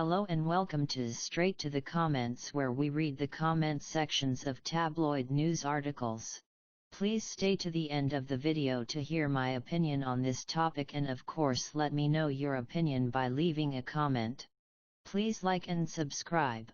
Hello and welcome to Straight to the Comments, where we read the comment sections of tabloid news articles. Please stay to the end of the video to hear my opinion on this topic, and of course let me know your opinion by leaving a comment. Please like and subscribe.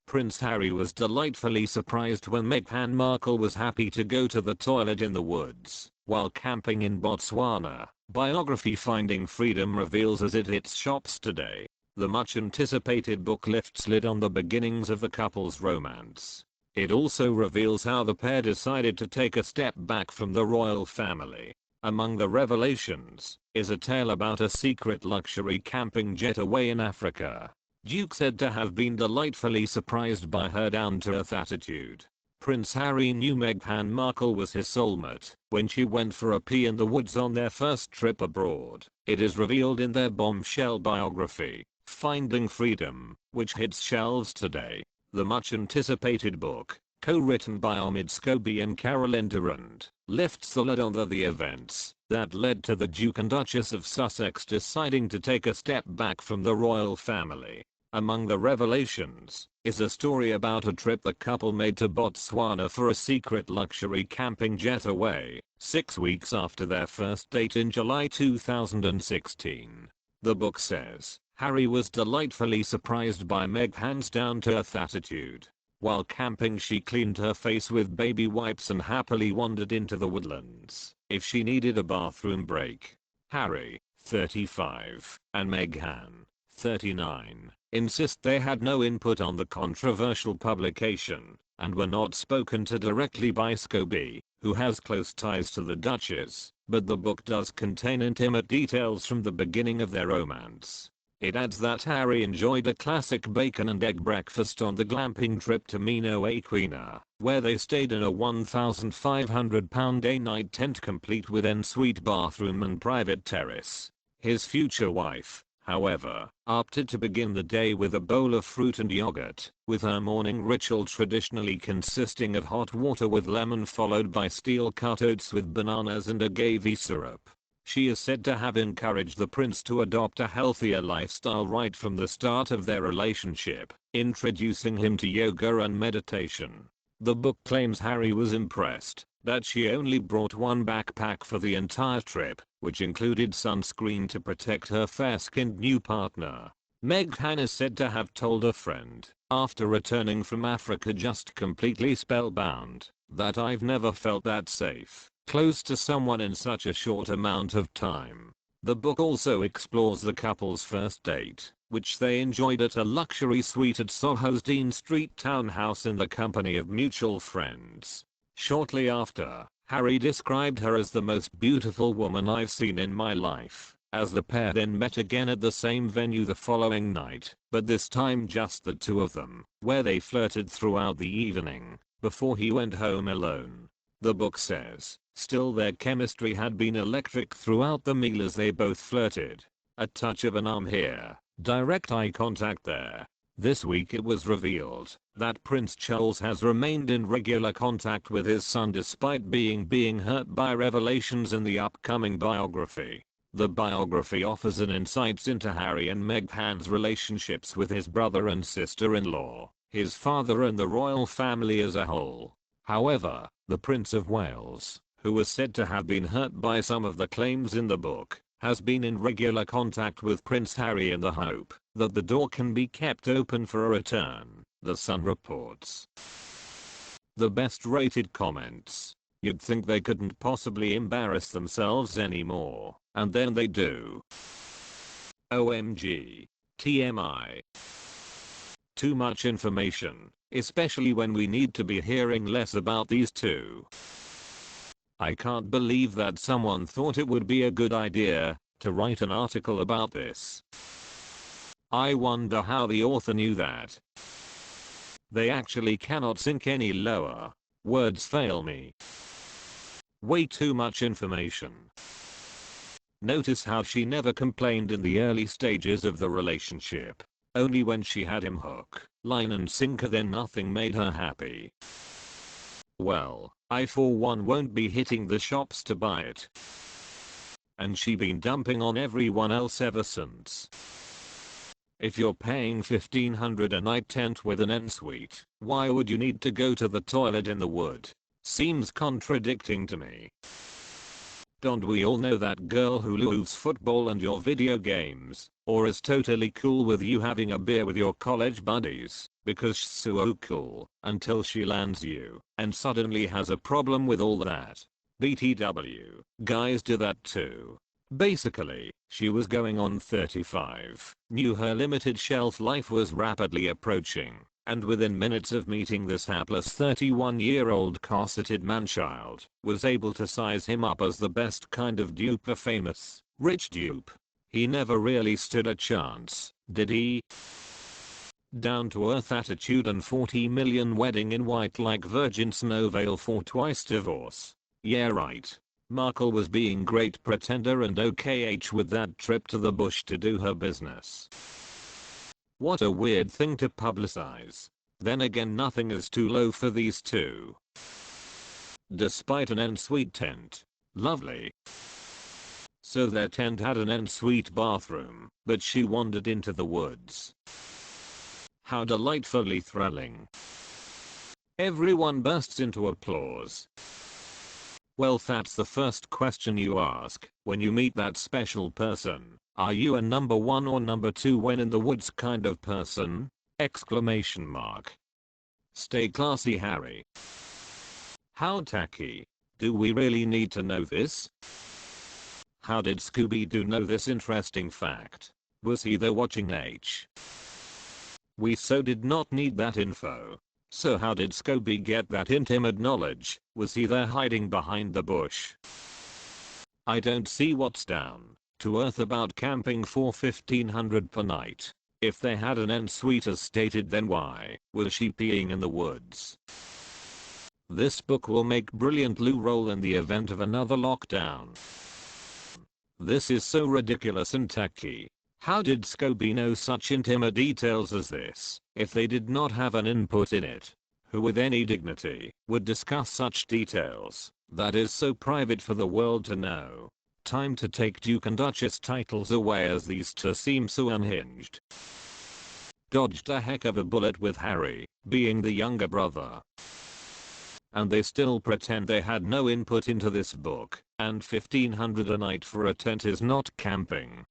Prince Harry was delightfully surprised when Meghan Markle was happy to go to the toilet in the woods while camping in Botswana. Biography Finding Freedom reveals as it hits shops today. The much-anticipated book lifts lid on the beginnings of the couple's romance. It also reveals how the pair decided to take a step back from the royal family. Among the revelations is a tale about a secret luxury camping getaway in Africa. Duke said to have been delightfully surprised by her down-to-earth attitude. Prince Harry knew Meghan Markle was his soulmate when she went for a pee in the woods on their first trip abroad. It is revealed in their bombshell biography, Finding Freedom, which hits shelves today. The much-anticipated book, co-written by Omid Scobie and Caroline Durand, lifts the lid on the events that led to the Duke and Duchess of Sussex deciding to take a step back from the royal family. Among the revelations is a story about a trip the couple made to Botswana for a secret luxury camping getaway, 6 weeks after their first date in July 2016. The book says, Harry was delightfully surprised by Meghan's down-to-earth attitude. While camping, she cleaned her face with baby wipes and happily wandered into the woodlands if she needed a bathroom break. Harry, 35, and Meghan, 39, insist they had no input on the controversial publication and were not spoken to directly by Scobie, who has close ties to the Duchess, but the book does contain intimate details from the beginning of their romance. It adds that Harry enjoyed a classic bacon and egg breakfast on the glamping trip to Mino Aquina, where they stayed in a £1,500 a-night tent complete with en-suite bathroom and private terrace. His future wife, however, opted to begin the day with a bowl of fruit and yogurt, with her morning ritual traditionally consisting of hot water with lemon followed by steel-cut oats with bananas and agave syrup. She is said to have encouraged the prince to adopt a healthier lifestyle right from the start of their relationship, introducing him to yoga and meditation. The book claims Harry was impressed that she only brought one backpack for the entire trip, which included sunscreen to protect her fair-skinned new partner. Meghan is said to have told a friend, after returning from Africa just completely spellbound, that I've never felt that safe, close to someone in such a short amount of time. The book also explores the couple's first date, which they enjoyed at a luxury suite at Soho's Dean Street townhouse in the company of mutual friends. Shortly after, Harry described her as the most beautiful woman I've seen in my life, as the pair then met again at the same venue the following night, but this time just the two of them, where they flirted throughout the evening, before he went home alone. The book says, still their chemistry had been electric throughout the meal as they both flirted. A touch of an arm here, direct eye contact there. This week it was revealed that Prince Charles has remained in regular contact with his son despite being hurt by revelations in the upcoming biography. The biography offers an insights into Harry and Meghan's relationships with his brother and sister-in-law, his father and the royal family as a whole. However, the Prince of Wales, who was said to have been hurt by some of the claims in the book, has been in regular contact with Prince Harry in the hope that the door can be kept open for a return, The Sun reports. The best rated comments. You'd think they couldn't possibly embarrass themselves anymore, and then they do. OMG. TMI. Too much information, especially when we need to be hearing less about these two. I can't believe that someone thought it would be a good idea to write an article about this. I wonder how the author knew that. They actually cannot sink any lower. Words fail me. Way too much information. Notice how she never complained in the early stages of the relationship. Only when she had him hook, line and sinker, then nothing made her happy. Well, I for one won't be hitting the shops to buy it. And she been dumping on everyone else ever since. If you're paying $1,500 a night tent with an ensuite, why would you need to go to the toilet in the wood? Seems contradicting to me. Don't we all know that girl who loves football and your video games, or is totally cool with you having a beer with your college buddies, because she's so cool, until she lands you, and suddenly has a problem with all that. BTW, guys do that too. Basically, she was going on 35, knew her limited shelf life was rapidly approaching, and within minutes of meeting this hapless 31-year-old cosseted manchild, was able to size him up as the best kind of dupe, a famous, rich dupe. He never really stood a chance, did he? Down-to-earth attitude and 40 million wedding in white like Virgin Snow veil for twice divorce. Yeah right. Markle was being great pretender and OKH with that trip to the bush to do her business. What a weird thing to publicize. Then again, nothing is too low for these two. Despite an ensuite tent. Lovely. So their tent had an ensuite bathroom, but she wandered into the woods. How delightfully thrilling. Everyone bursts into applause. Well, that's the first question you ask when you meet that special person. Are you a number 1 or number 2 when in the woods kind of person? Exclamation mark. Stay classy, Harry. How tacky. Do we really need to know this? How did Scooby-Doo know this interesting fact? Was he there watching H? We so did not need that info. So how did Scooby get that intimate knowledge? Was he there hiding behind the bush? I don't see what's down to earth about camping for $1,500 per night. If they had an ensuite as stated, then why was she peeing in the woods? This book will make brilliant loo roll in the event of another lockdown. This is so ridiculous and tacky. How did Scooby know such intimate details as this, if they did not have an input in it? Who with any dignity would discuss such details that is so private for the world to know? Time to take Duke and Duchess titles away, as these two seem so unhinged. Dodged a heck of a bullet with Harry being the younger brother. And they still pretend they had no input into this book, and $1,500 a night for a tent is not camping.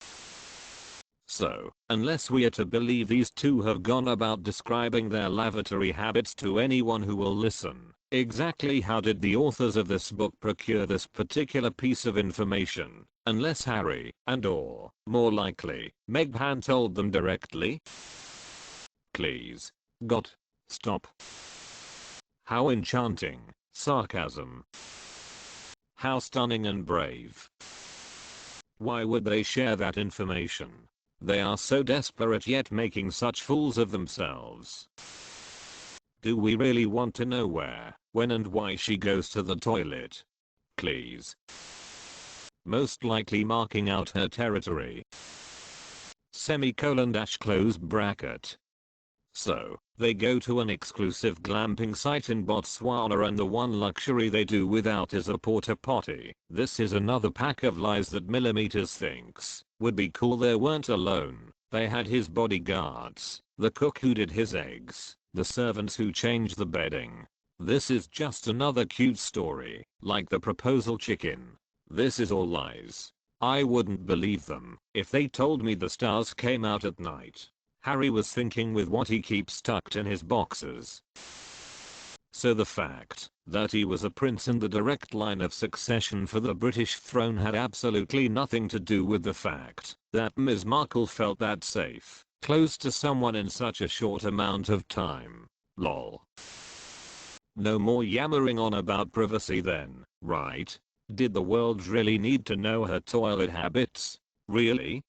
So, unless we are to believe these two have gone about describing their lavatory habits to anyone who will listen, exactly how did the authors of this book procure this particular piece of information, unless Harry, and/or, more likely, Meghan told them directly? Please. God. Stop. How enchanting. Sarcasm. How stunning and brave. Why would they share that information? They are so desperate yet making such fools of themselves. Do we really want to know where, when and why she goes to the toilet? Please. Most likely marking out her territory. Semicolon dash close bracket. So, they go to an exclusive glamping site in Botswana, and the one luxury they do without is a porta potty. This is another pack of lies that Millimeters thinks would be cool. They weren't alone. They had his bodyguards, the cook who did his eggs, the servants who changed the bedding. This is just another cute story, like the proposal chicken. This is all lies. I wouldn't believe them if they told me the stars came out at night. Harry was thinking with what he keeps tucked in his boxers. So the fact that he was a prince in the direct line of succession for the British throne had absolutely nothing to do with the fact that Ms. Markle felt that safe, close to someone in such a short amount of time. Lol. No more yammering on about privacy then, right? Did the world really need to know her toilet habits? Really?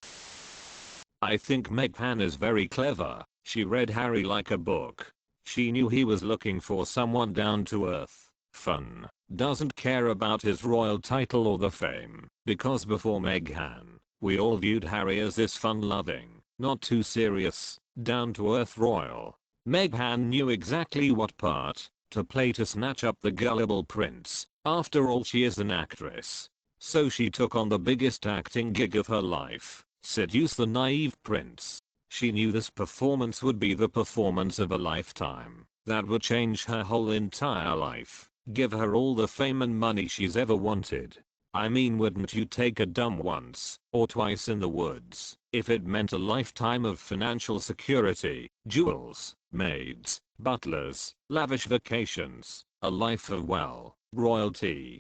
I think Meghan is very clever. She read Harry like a book. She knew he was looking for someone down to earth, fun, doesn't care about his royal title or the fame, because before Meghan, we all viewed Harry as this fun-loving, not too serious, down to earth royal. Meghan knew exactly what part to play to snatch up the gullible prince. After all, she is an actress. So she took on the biggest acting gig of her life. Seduce the naive prince. She knew this performance would be the performance of a lifetime, that would change her whole entire life, give her all the fame and money she's ever wanted. I mean, wouldn't you take a dump once or twice in the woods if it meant a lifetime of financial security, jewels, maids, butlers, lavish vacations, a life of, well, royalty?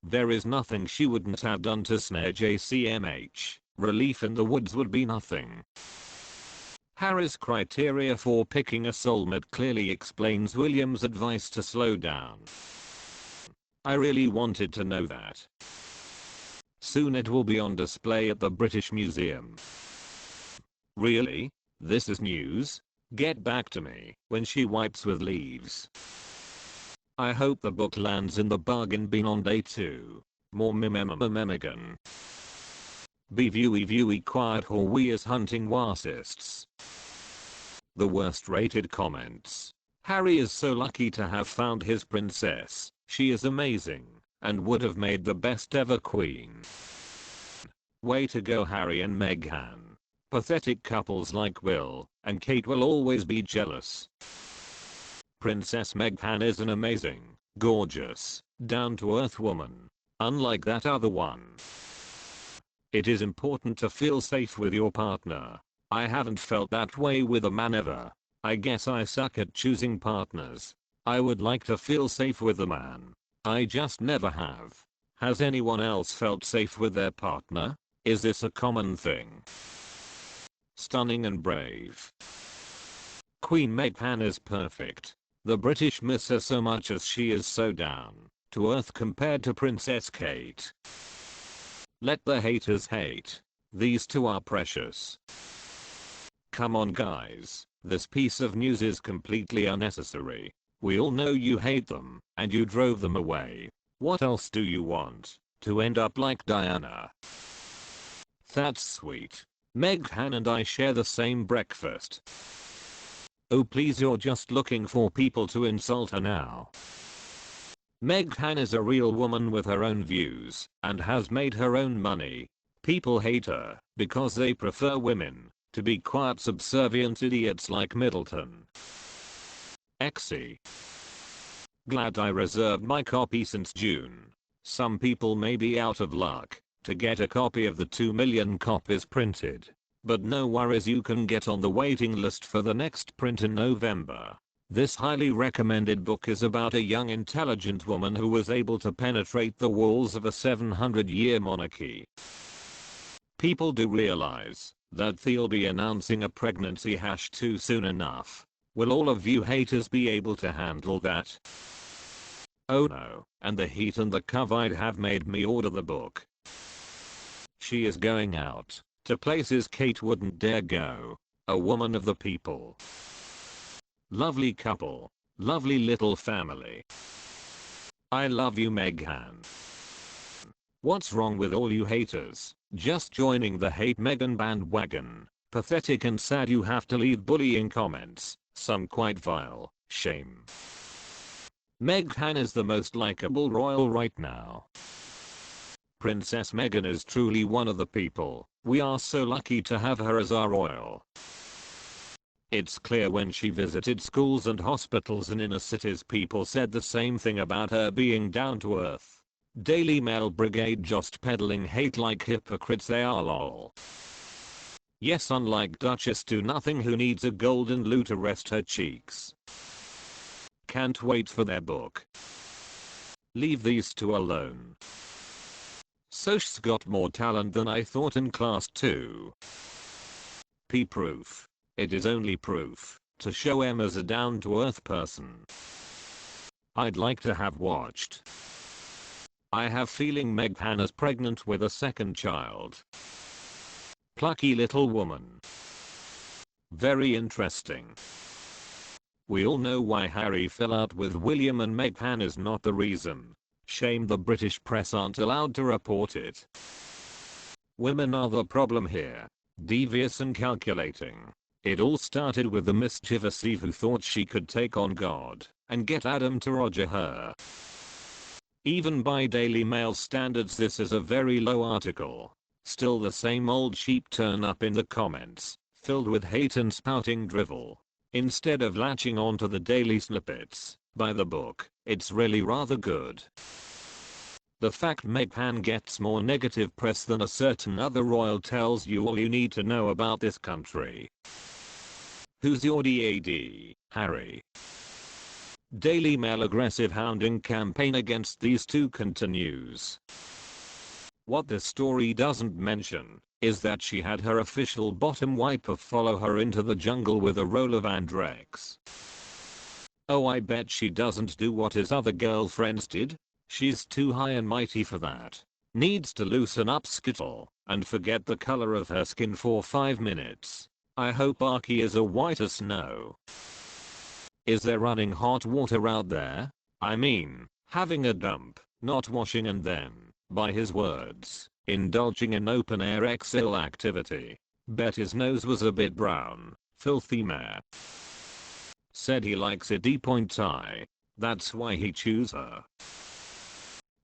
There is nothing she wouldn't have done to snare JCMH. Relief in the woods would be nothing. Harry's criteria for picking a soulmate clearly explains William's advice to slow down. I really wanted to know that. Soon it will be on display at the British Museum. Really? This is news? Get back to me when she wipes with leaves. I hope the book lands in the bargain bin on day 2. More Meghan. Be viewy quiet whore, we as hunting warsists. The worst rated comments. Harry is so lucky to have found his princess. She is amazing and would have made the best ever queen. Way to go, Harry and Meghan. Pathetic couples like Will and Kate will always be jealous. Princess Meghan is an amazing, gorgeous, down-to-earth woman. Unlike that other one. It is important to feel safe with your partner. I haven't felt that way with a man ever. I guess I suck at choosing partners. I would like to feel safe with a man. I just never have. Has anyone else felt safe with their partner? Is this a common thing? Stunning and brave. Queen Meghan is perfect. The British miss her so much as she is so down to earth compared to Princess Kate. Let the haters hate. These two are precious. Come on guys, this piece of news is completely unnecessary. We all know you hate them, and you drove them away. What else do you want? To end up like Diana? That's sweet. Meghan and I share the same breakfast. Oh please, you're just looking for people to insult her now. Meghan is a real woman with her own views, and has made her own money. People hate her, because they prefer women to be quiet subservient idiots like Middleton. Exy. Glad I reserved my copy since June. Some people may be out of luck to get a copy of the 2 million copies printed. But no worries, you can get on the waiting list for the next print in November. This highly recommended book is about a young intelligent woman who was able to penetrate the walls of a 700-year monarchy. People do realize that they'll be announcing a pregnancy too soon enough. Will all of you haters be able to handle that? Oh no, and the heat and the COVID have made me order the book. She is going out to places Kate wouldn't dare go. A woman of the people. Lovely couple. Lovely little family. I love you, Meghan. What's wrong with all you haters? Just joining the hate Meghan bandwagon. Pathetic and sad you have to leave bullying comments. Some quite vile. Shame. Meghan is the most likable royal right now. Princess Meghan is truly one of the people. We are so lucky to have her as our royal. It's clear when she visited schools and hospitals and inner cities, people said the same thing about her being down to earth. Daily Mail Brigade just peddling hate like hypocrites they are, lol. Yes, unlike Duchess Do Nothing who needs a golden loo to rest her cheeks. Can't wait for their book. Leave these two alone. Soch's got more talent than I thought in class 2. Proof. It is only proof to show Emma's a down-to-earth person. I'd like to have watched. I have feeling Meghan is pregnant with a second child. Plucky little woman. Very interesting. We all know why Harry fell out with William, and Meghan is not the reason. Shame the British press aren't allowed to report it. Women are the problem here. Devious and calculating. It all started with the mischievous Eve who thought she could take on God and get Adam to Roger her. Even by Daily Mail standards this is a very low article. Still the same old sheep turn up in the comments. filled with hate and spouting drivel. Instead of latching onto the daily snippets, buy the book, it's really rather good. The fact Meghan gets more negative press than a certain other royal tells you all you need to know about this country. Who's your dad, Harry? Daily Mail aggressive hounding campaign against these two continues. What this story doesn't mention is that she had her official bottom wiper follow her into the jungle with a roll of Andrex. Oh, I bet she doesn't do what his other girlfriends did. She's too high and mighty for that. Needs to loosen up skittle and forget the color of her skin for 5 minutes. I hope Archie is a white as snow. Is there running hot water out there? I mean, having a dump, not washing and then, by his words, indulging in open air exhale activity. Bet his nose was a bit brown, filthy mare. Said he likes a D-point tie. That's why he chose her.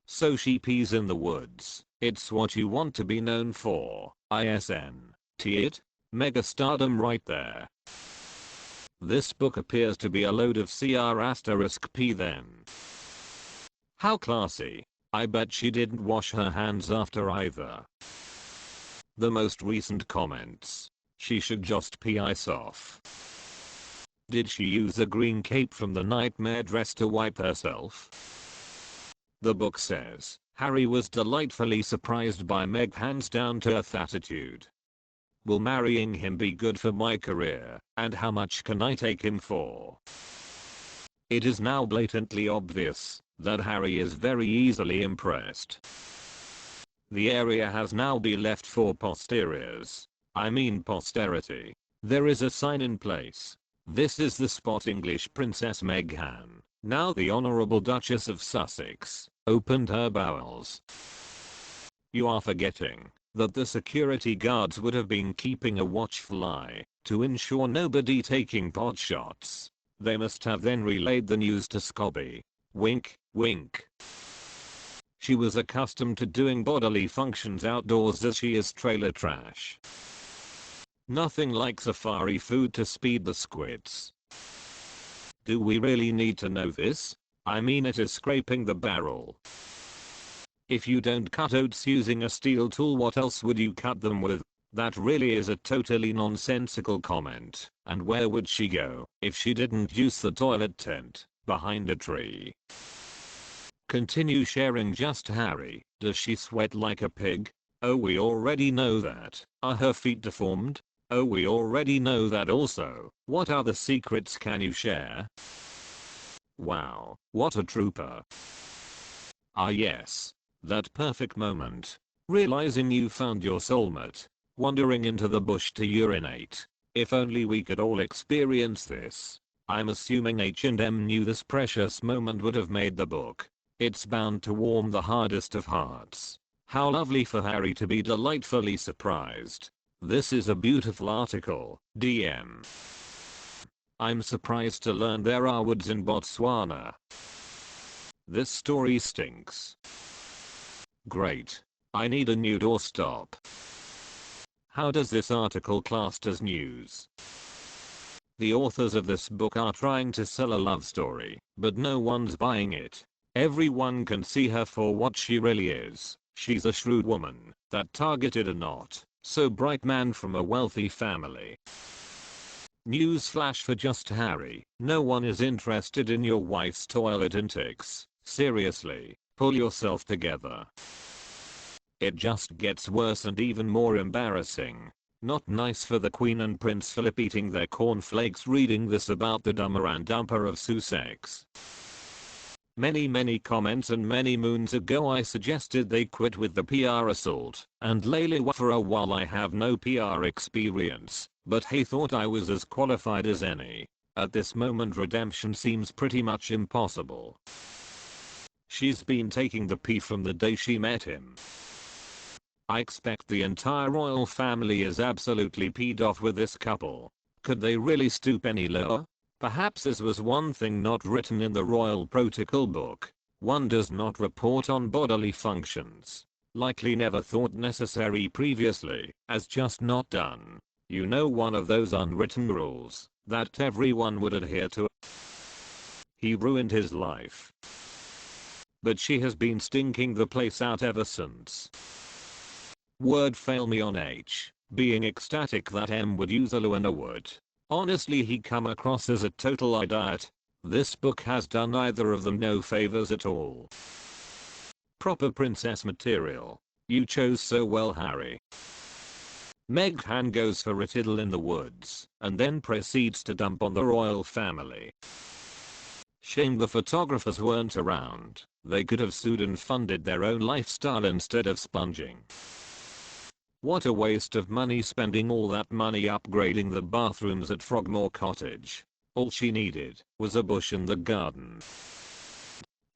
So she pees in the woods. It's what you want to be known for. ISN. It? Mega stardom right there. This book appears to be a load of CR*P then. How classy. I bet she didn't wash her hands after either. The most recent comments. She should just pee ice off. Did she use a green cape from the nightmare dress to wipe herself? The book says, Harry was delightfully surprised by Meghan's down-to-earth attitude. Will marrying him be good for my career, and how much can I take him for? It is now blatantly obvious that Harry is very easily impressed. The area has now been left for posterity. There is a sign in place. This is the spot English Princess Meghan, now the Honourable Duchess of Sussex, opened her bowels. You are forgetting that the security guards would have been keeping a watchful eye to ensure nobody taking pot shots. They must have then relayed the news to Scobie. Wink, wink. She was accustomed to doing bodily functions outdoors as she is trailer trash. Nothing like safari food to speed the squids. Do we really need to know this? I mean, it is scraping the barrel. If you don't cut oats using a steel tool, what else would you cut them with? That really is a totally nonsensical comment. And where would she go if she didn't use the toilet tent behind a tree? Continue sharing. Just Harry. Does she sweat like a pig? Oh, we already know that. Are her feet deformed? Oh, we already know that also. What other secrets can you share? Wow, what a trooper. Ah yes. That perfect moment. Realizing you found your soulmate. Wandering into the bush to urinate. If only we could all experience this. I'm assuming H&M knew this precious moment would have made the book. It's bound to warm the hardest of hearts. How lovely for Harry to be delightfully surprised. This is a beautiful article. DM. I'm surprised to learn there are woods in Botswana. This story stinks. Great. I need a new doorstop. How does this article classed as news? The authors of this book are trying to sell a love story, but no one's buying it. Everyone can see her for what she really is. She's a shrewd woman that targeted a not so bright man from a wealthy family. Newsflash for just Harry. No one is interested in your wife's toilet antics. Seriously, pull yourself together. It just gets worse and even more embarrassing. Not nice for the Queen and Prince Philip eating their cornflakes reading this about the dumber and dumper of Sussex. Many comments, and many moons ago I suggested they quit with the PR assault and lay low for a while. I have no PR experience, but hey, thought I was as qualified as any. At this moment redemption seems pretty much impossible. She's been taking the pee from the day she met him. I expect the entire royal family is absolutely peed off with this couple. Could they really stoop any lower? Perhaps this was one thing not written in the royal protocol book. One does not report on bodily functions. Likely never thought necessary previously, as just not done. You know, one of those unwritten rules that everyone would adhere to. He ruined his life. But she has been stinking the place out ever since. Word fail me on H, being ecstatic that M would use a Luana would. Honestly, he come across as a total idiot. This book has done either of them no favors at all. Proper princess material. You chose so well, Harry. Meghan goes for a tiddle in the woods, and then proceeds to dump on the royal family. Shame the photographers weren't around. They could have sued and funded their own lifestyle instead of sponging. What a waste of money spending all that money upgrading the bathrooms at Frogmore Cottage. All she needed was a bush in the garden.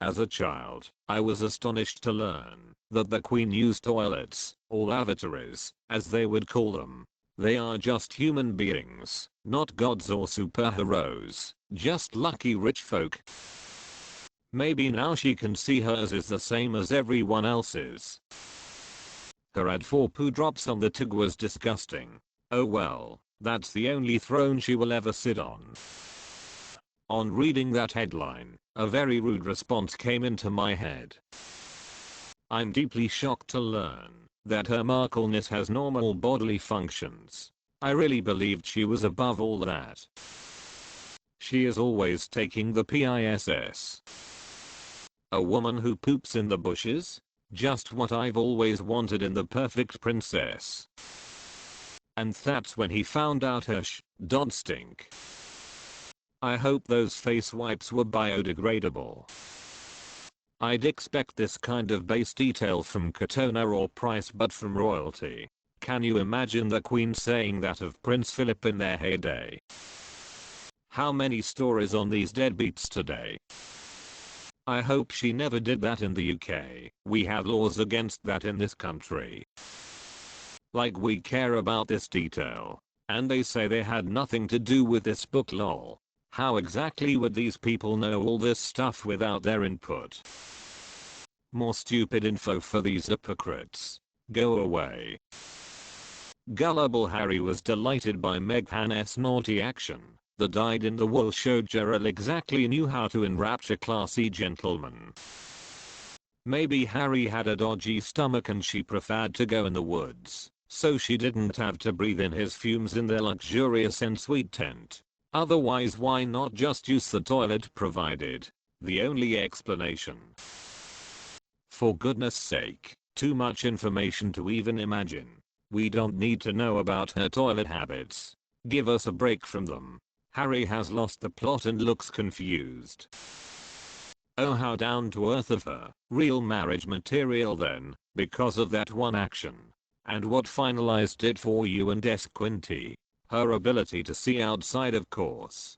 As a child, I was astonished to learn that the Queen used toilets, or lavatories, as they would call them. They are just human beings, not gods or superheroes, just lucky rich folk. Maybe now she can see hers is the same as everyone else's. Her ad for poo drops on the tug was disgusting. Oh well, that's the only throne she will ever sit on. On reading that headline, a very rude response came into my head. I'm deeply shocked to learn that Her Markleness has normal bodily functions. I really believed she was above all that. She is always taking the piss. A woman who poops in the bushes? Just what I've always wanted in the perfect princess. And that's when he found out her don't stink. I hope those face wipes were biodegradable. I'd expect this kind of base detail from Katona or Price, but from royalty. Can you imagine the Queen saying that of Prince Philip in their heyday? How many stories on these deadbeats today? I hope she never did that in the UK. We have laws against that in this country. Like we care about this detail. And they say they had nothing to do with this book, lol. How exactly would these people know all this stuff without their input? More stupid info for these hypocrites. Go away. Gullible Harry was delighted by Meghan's naughty action. The dyed-in-the-wool showed Gerald exactly knew how to enrapture classy gentlemen. Maybe Harry had a dodgy stomach and she preferred to go in the woods, so she didn't have to breathe in his fumes in their luxurious and sweet tent. Otherwise, why not just use the toilet provided? The only explanation. For goodness sake, too much information to even imagine. We don't need to know about her toilet habits. Give us a break from them. Harry has lost the plot and looks confused. Oh, how down to earth of her. Real marriage material then, because of that one action. And what finalized it for you and Quinty? Her ability to see outside, of course.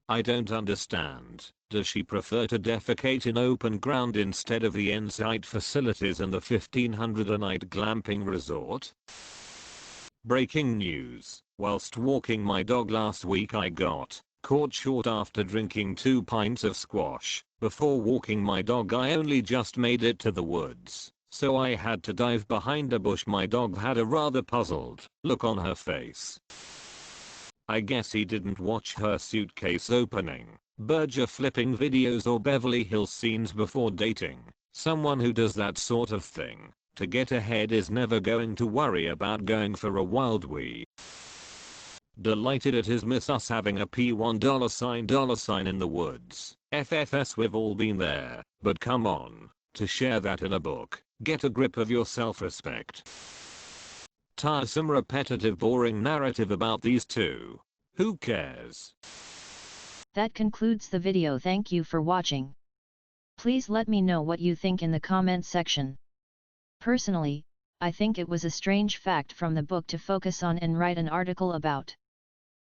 I don't understand. Does she prefer to defecate in open ground instead of the on-site facilities in the $1,500 a night glamping resort? Breaking news. Whilst walking my dog last week, I got caught short after drinking 2 pints of squash. Before walking my dog, I only just made it to the woods, so I had to dive behind a bush. My dog had a rather puzzled look on her face. I guess he didn't watch her suitcase opening, burger flipping videos or Beverly Hills scenes before dating. Someone who does that sort of thing to get ahead is never going to worry about going for a wild wee. Delighted at his miss us having a $$1 in the woods. FFS, we've all been there, but come on, to share that in a book, get a grip of your self-respect. Tiresome, repetitive, boring narrative about these two. Who cares? That concludes the video. Thank you for watching. Please let me know what you think in the comment section. Personally, I think it was a strange fact from the book to focus on and write an article about.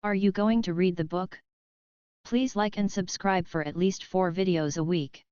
Are you going to read the book? Please like and subscribe for at least 4 videos a week.